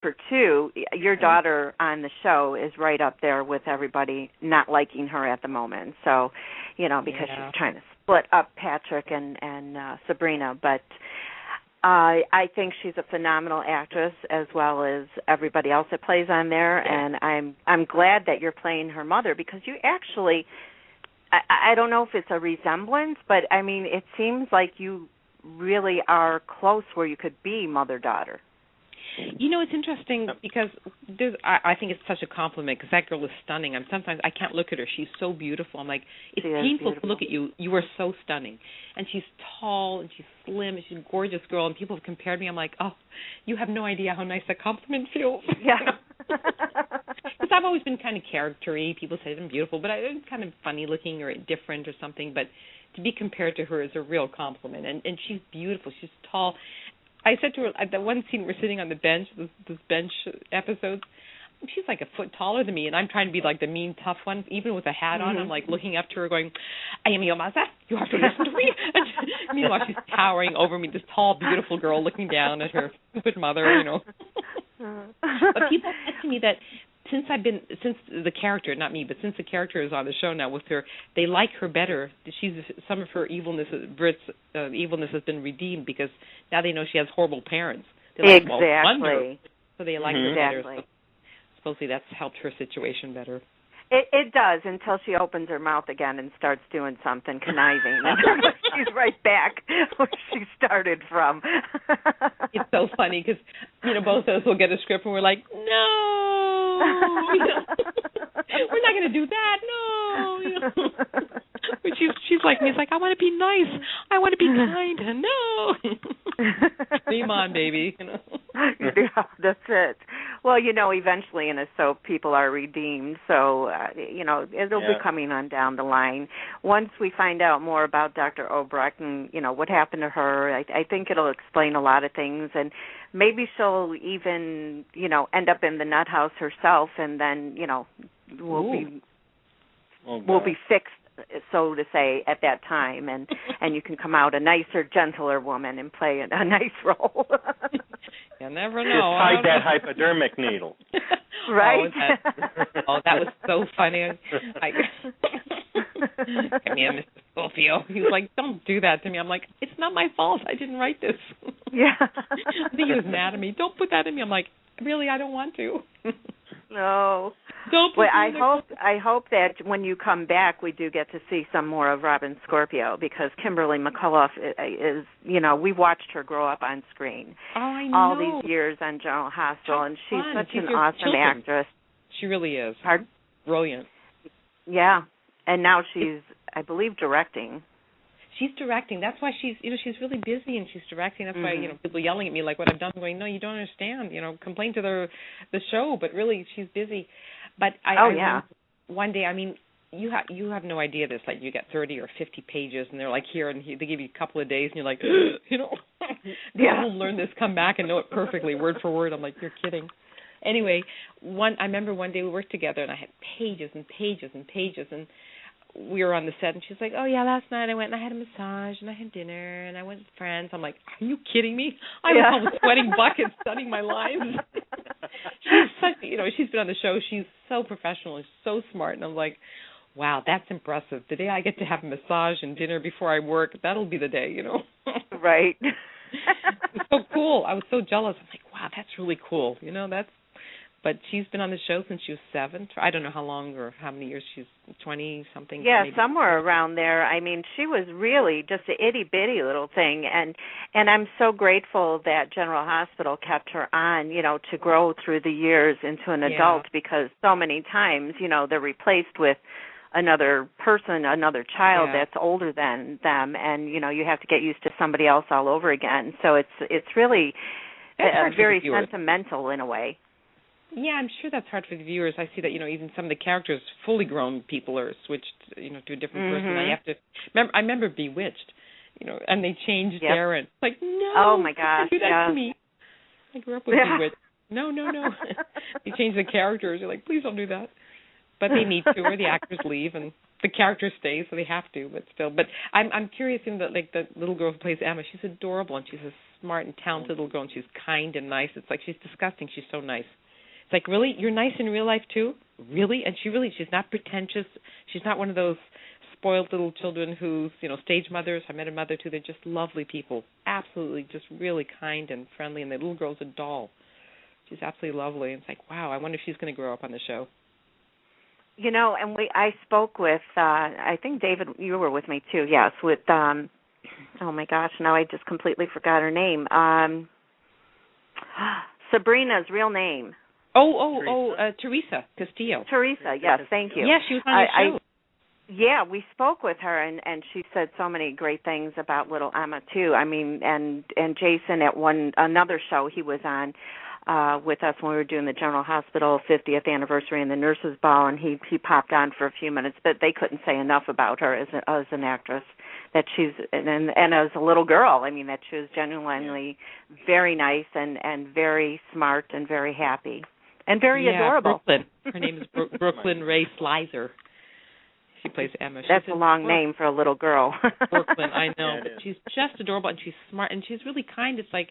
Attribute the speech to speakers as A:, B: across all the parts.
A: for two, your daughter on the show is right up there with everybody not liking her at the moment. So, because she's trying to split up Patrick and Sabrina. But I think she's a phenomenal actress, as well as everybody else that plays on there. And I'm glad that you're playing her mother, because you actually, I don't know if it's a resemblance, but I mean, it seems like you really are close where you could be mother-daughter.
B: It's interesting because I think it's such a compliment, because that girl is stunning. Sometimes I can't look at her. She's so beautiful. I'm like, it's painful to look at you. You are so stunning. And she's tall and she's slim and she's a gorgeous girl. And people have compared me. I'm like, oh, you have no idea how nice that compliment feels.
A: Yeah.
B: Because I've always been kind of character-y. People say I'm beautiful, but I'm kind of funny looking or different or something. But to be compared to her is a real compliment. And she's beautiful. She's tall. I said to her, at that one scene we're sitting on the bench, this bench episode, she's like a foot taller than me, and I'm trying to be like the mean, tough one, even with a hat on. I'm like looking up to her going, I am your mother. You have to listen to me. And meanwhile, she's towering over me, this tall, beautiful girl looking down at her stupid mother, But people said to me that since the character, not me, but since the character is on the show now with her, they like her better. Some of her evilness has been redeemed, because now they know she has horrible parents. They're like, well, wonder. So they like her better. So supposedly that's helped her situation better.
A: It does, until she opens her mouth again and starts doing something conniving. And she's right back where she started from.
B: It's so funny because, both of us will get a script and we're like, no, we're not going to do that, no. But she's like me. It's like, I want to be nice. I want to be kind. No. Dream on, baby.
A: Yeah, that's it. Well, eventually in a soap, people are redeemed. So, it'll be coming on down the line. Once we find out more about Dr. Obrect and, what happened to her, I think it'll explain a lot of things. And maybe she'll even, end up in the nut house herself, and then, we'll be fixed, so to say, at that time, and you can come out a nicer, gentler woman and play a nice role.
B: You never know.
C: Just hide that hypodermic needle.
A: Right?
B: That was so funny. Come here, Mr. Scorpio. He was like, don't do that to me. I'm like, it's not my fault. I didn't write this.
A: Yeah.
B: I think he was mad at me. Don't put that in me. I'm like, really, I don't want to.
A: No.
B: Don't put
A: I hope that when you come back, we do get to see some more of Robin Scorpio, because Kimberly McAuliffe is, we watched her grow up on screen.
B: Oh, I know.
A: All these years on General Hospital, and she's such an awesome actress.
B: She really is.
A: Pardon?
B: Brilliant.
A: Yeah. And now she's, I believe, directing.
B: She's directing. That's why she's really busy, and she's directing. That's why, people yelling at me like what I've done. I'm going, no, you don't understand. Complain to the show, but really she's busy. But one day, you have no idea this. Like, you get 30 or 50 pages, and they're like, here, and they give you a couple of days, and you're like, go home, learn this, come back, and know it perfectly, word for word. I'm like, you're kidding. Anyway, I remember one day we worked together, and I had pages and pages and pages, and we were on the set, and she's like, oh, yeah, last night I went and I had a massage, and I had dinner, and I went with friends. I'm like, are you kidding me? I was sweating buckets, studying my lines. She's such, she's been on the show. She's so professional and so smart, and I'm like, wow, that's impressive. The day I get to have a massage and dinner before I work, that'll be the day,
A: Right.
B: It's so cool. I was so jealous. I'm like, wow, that's really cool. But she's been on the show since she was 7. I don't know how long or how many years. She's 20-something.
A: Yeah,
B: maybe.
A: Somewhere around there. She was really just an itty-bitty little thing. And I'm so grateful that General Hospital kept her on, to grow through the years into an adult, because so many times, they're replaced with another person, another child that's older than them, and, you have to get used to somebody else all over again. So it's really very sentimental in a way.
B: Yeah, I'm sure that's hard for the viewers. I see that, even some of the characters, fully grown people, are switched, to a different person. I have to remember. I remember Bewitched, and they changed Darren. Like, no,
A: oh my gosh,
B: don't do that to me. I grew up with Bewitched. No. They changed the characters. You're like, please don't do that. But they need to, or the actors leave, and the characters stay, so they have to. But still, I'm curious in that, like, the little girl who plays Emma. She's adorable, and she's a smart and talented little girl, and she's kind and nice. It's like she's disgusting. She's so nice. It's like, really? You're nice in real life, too? Really? And she's not pretentious. She's not one of those spoiled little children who's, stage mothers. I met a mother, too. They're just lovely people. Absolutely, just really kind and friendly. And the little girl's a doll. She's absolutely lovely. And it's like, wow, I wonder if she's going to grow up on the show.
A: And I spoke with, I think, David, you were with me, too, yes, with, oh, my gosh, now I just completely forgot her name. Sabrina's real name.
B: Teresa Castillo.
A: Teresa, yes, thank you.
B: Yeah, she was on the show.
A: Yeah, we spoke with her, and she said so many great things about little Emma, too. I mean, and Jason at another show he was on with us when we were doing the General Hospital 50th anniversary and the Nurses Ball, and he popped on for a few minutes, but they couldn't say enough about her as an actress, that she's, and as a little girl, I mean, that she was genuinely very nice and very smart and very happy. And very adorable.
B: Brooklyn. Her name is Brooklyn Ray Slizer. She plays Emma.
A: That's a long name for a little girl.
B: Brooklyn, I know. But she's just adorable, and she's smart, and she's really kind. It's like,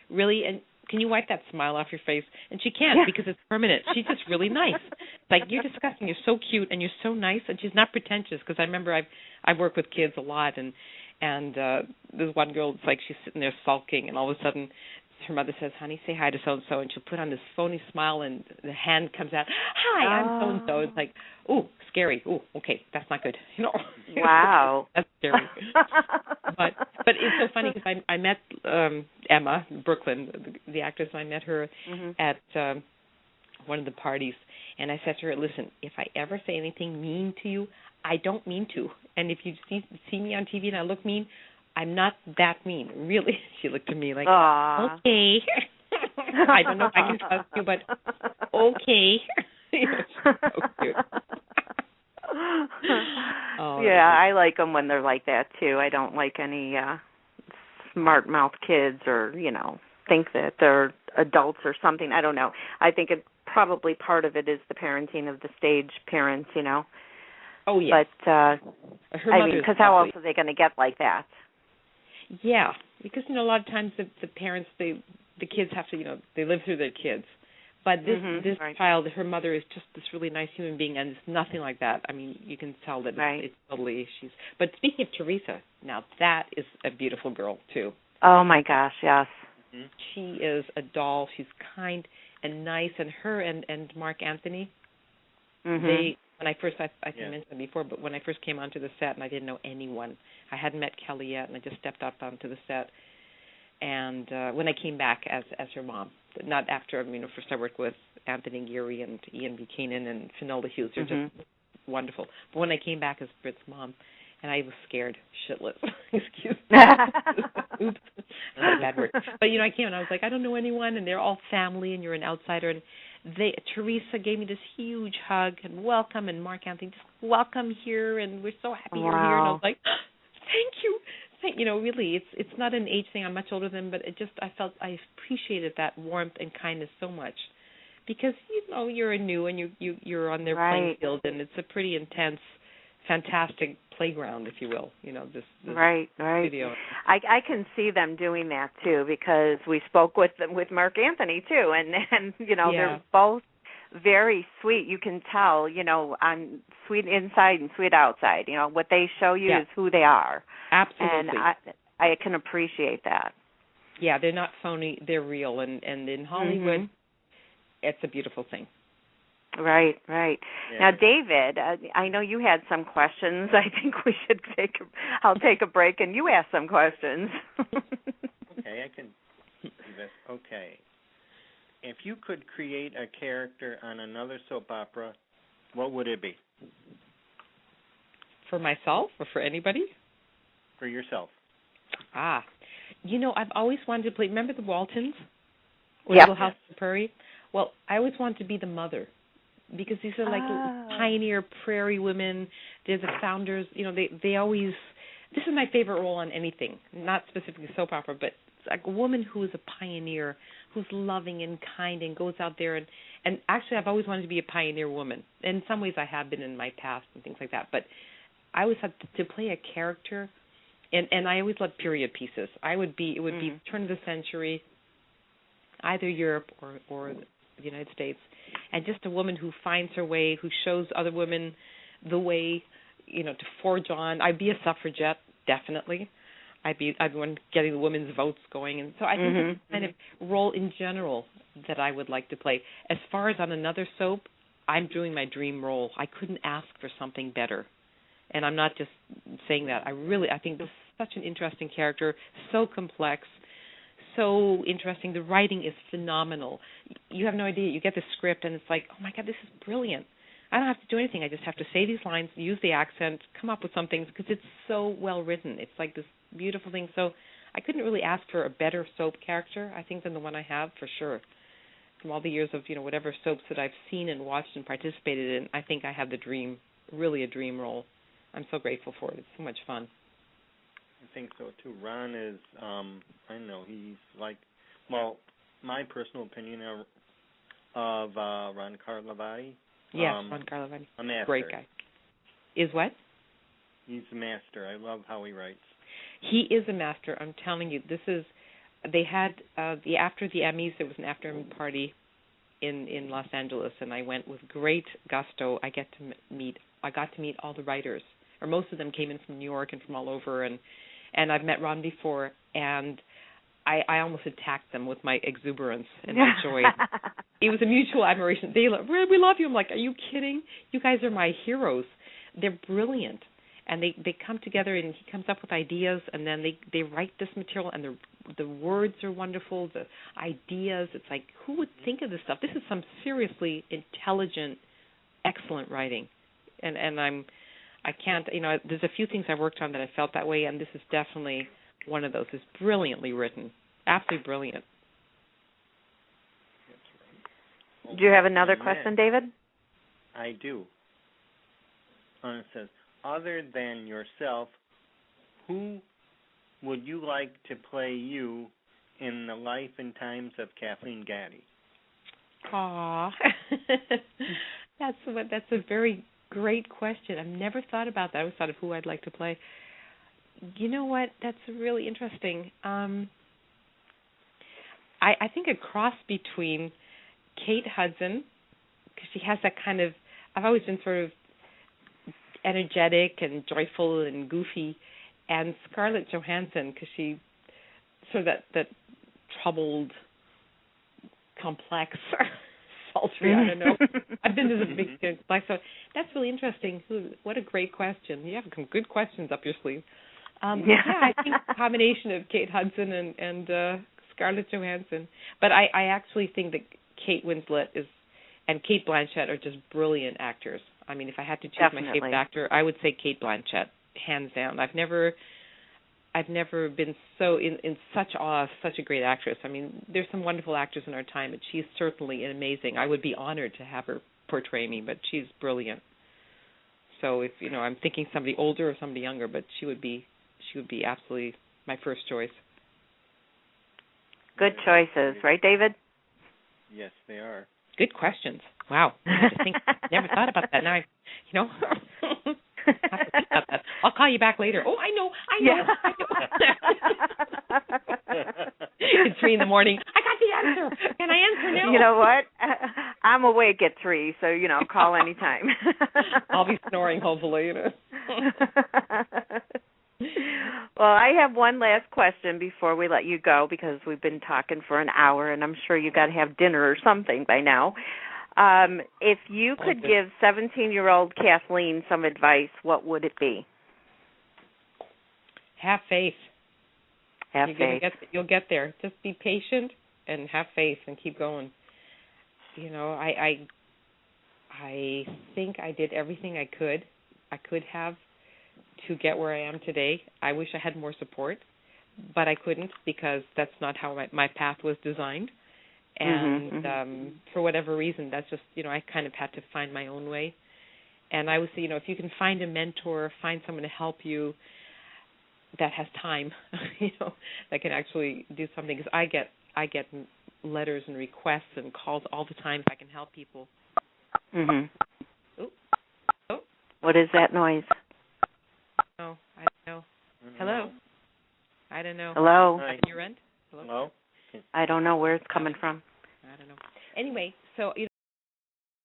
B: really, and can you wipe that smile off your face? And she can't because it's permanent. She's just really nice. It's like, you're disgusting. You're so cute, and you're so nice, and she's not pretentious. Because I remember I've worked with kids a lot, and there's one girl, it's like she's sitting there sulking, and all of a sudden her mother says, honey, say hi to so-and-so, and she'll put on this phony smile, and the hand comes out, hi, I'm so-and-so. It's like, ooh, scary. Ooh, okay, that's not good.
A: Wow.
B: That's scary. But it's so funny because I met Emma Brooklyn, the actress, and I met her at one of the parties, and I said to her, listen, if I ever say anything mean to you, I don't mean to. And if you see me on TV and I look mean, I'm not that mean, really. She looked at me like, okay. I don't know if I can trust you, but okay. So cute.
A: I like them when they're like that, too. I don't like any smart-mouth kids or, think that they're adults or something. I don't know. I think probably part of it is the parenting of the stage parents,
B: Oh, yeah.
A: But, because how else are they going to get like that?
B: Yeah, because a lot of times the parents, the kids have to, they live through their kids. But this child, her mother is just this really nice human being, and it's nothing like that. I mean, you can tell that it's totally she's. But speaking of Teresa, now that is a beautiful girl too.
A: Oh my gosh, yes.
B: Mm-hmm. She is a doll. She's kind and nice, and her and Mark Anthony, they. When I first, I think I mentioned it before, but when I first came onto the set and I didn't know anyone, I hadn't met Kelly yet, and I just stepped up onto the set. And when I came back as her mom, not after, first I worked with Anthony Geary and Ian Buchanan and Finola Hughes. They're just wonderful. But when I came back as Britt's mom, and I was scared shitless. Excuse me. Oops. That's a bad word. But, I came and I was like, I don't know anyone, and they're all family, and you're an outsider. And Teresa gave me this huge hug and welcome, and Mark Anthony, just welcome here, and we're so happy you're here. And I was like, thank you. Really, it's not an age thing. I'm much older than, but I appreciated that warmth and kindness so much, because you're new and you're on their playing field, and it's a pretty intense, fantastic playground, if you will. This studio.
A: I can see them doing that too, because we spoke with Mark Anthony too, and they're both very sweet. You can tell, on sweet inside and sweet outside. What they show you is who they are.
B: Absolutely.
A: And I can appreciate that.
B: Yeah, they're not phony. They're real. And in Hollywood, it's a beautiful thing.
A: Right. Yeah. Now, David, I know you had some questions. I think we should I'll take a break and you ask some questions.
C: Okay, I can do this. Okay. If you could create a character on another soap opera, what would it be?
B: For myself or for anybody?
C: For yourself.
B: I've always wanted to play, remember the Waltons? Little House on the Prairie? Well, I always wanted to be the mother, because these are like pioneer prairie women. They're the founders. They always, this is my favorite role on anything, not specifically soap opera, but like a woman who is a pioneer, who's loving and kind and goes out there. And actually, I've always wanted to be a pioneer woman. In some ways, I have been in my past and things like that. But I always had to play a character And I always loved period pieces. It would be turn of the century, either Europe or the United States, and just a woman who finds her way, who shows other women the way, to forge on. I'd be a suffragette, definitely. I'd be one getting the women's votes going, and so I think that's the kind of role in general that I would like to play. As far as on another soap, I'm doing my dream role. I couldn't ask for something better, and I'm not just saying that. I think this is such an interesting character, so complex, so interesting. The writing is phenomenal. You have no idea. You get the script, and it's like, oh my God, this is brilliant. I don't have to do anything. I just have to say these lines, use the accent, come up with some things, because it's so well written. It's like this beautiful thing. So I couldn't really ask for a better soap character, I think, than the one I have, for sure. From all the years of, whatever soaps that I've seen and watched and participated in, I think I have the dream, really a dream role. I'm so grateful for it. It's so much fun.
C: I think so, too. Ron is, I don't know, he's like, well, my personal opinion of Ron Carlivati.
B: Yes, Ron Carlivati.
C: A master.
B: Great guy. Is what?
C: He's a master. I love how he writes.
B: He is a master. I'm telling you, they had, after the Emmys, there was an after-Emmy party in Los Angeles, and I went with great gusto. I got to meet all the writers, or most of them came in from New York and from all over, and I've met Ron before, and I almost attacked them with my exuberance and my joy. It was a mutual admiration. We love you. I'm like, are you kidding? You guys are my heroes. They're brilliant. And they come together, and he comes up with ideas, and then they write this material, and the words are wonderful, the ideas. It's like, who would think of this stuff? This is some seriously intelligent, excellent writing. And I can't, there's a few things I worked on that I felt that way, and this is definitely one of those. It's brilliantly written, absolutely brilliant.
A: Do you have another question, David?
C: I do. It says, other than yourself, who would you like to play you in the life and times of Kathleen Gati?
B: Aw, that's a very great question. I've never thought about that. I always thought of who I'd like to play. You know what? That's really interesting. I think a cross between Kate Hudson, because she has that kind of, I've always been sort of energetic and joyful and goofy, and Scarlett Johansson, because she sort of that troubled, complex, sultry, I don't know. I've been to this big complex, so that's really interesting. What a great question. You have some good questions up your sleeve. I think a combination of Kate Hudson and Scarlett Johansson. But I actually think that Kate Winslet and Cate Blanchett are just brilliant actors. I mean, if I had to choose my favorite actor, I would say Cate Blanchett, hands down. I've never been so in such awe of such a great actress. I mean, there's some wonderful actors in our time, but she's certainly amazing. I would be honored to have her portray me, but she's brilliant. So if I'm thinking somebody older or somebody younger, but she would be absolutely my first choice.
A: Good choices, right, David?
C: Yes, they are.
B: Good questions. Wow. I just never thought about that. Now I have to think about that. I'll call you back later. Oh, I know.
A: Yeah.
B: It's 3 a.m. I got the answer. Can I answer now?
A: You know what? I'm awake at 3, so call anytime.
B: I'll be snoring, hopefully.
A: Well, I have one last question before we let you go, because we've been talking for an hour, and I'm sure you got to have dinner or something by now. If you could give 17-year-old Kathleen some advice, what would it be?
B: Have faith.
A: Have faith.
B: You'll get there. Just be patient and have faith and keep going. I think I did everything I could have to get where I am today. I wish I had more support, but I couldn't, because that's not how my path was designed. And for whatever reason, that's just, I kind of had to find my own way. And I would say, if you can find a mentor, find someone to help you that has time, that can actually do something. Because I get letters and requests and calls all the time if I can help people.
A: What is that noise?
B: Oh, I don't know. Hello? I don't know.
A: Hello?
C: Hi.
B: Your end?
C: Hello?
A: I don't know where it's coming from.
B: I don't know. Anyway, so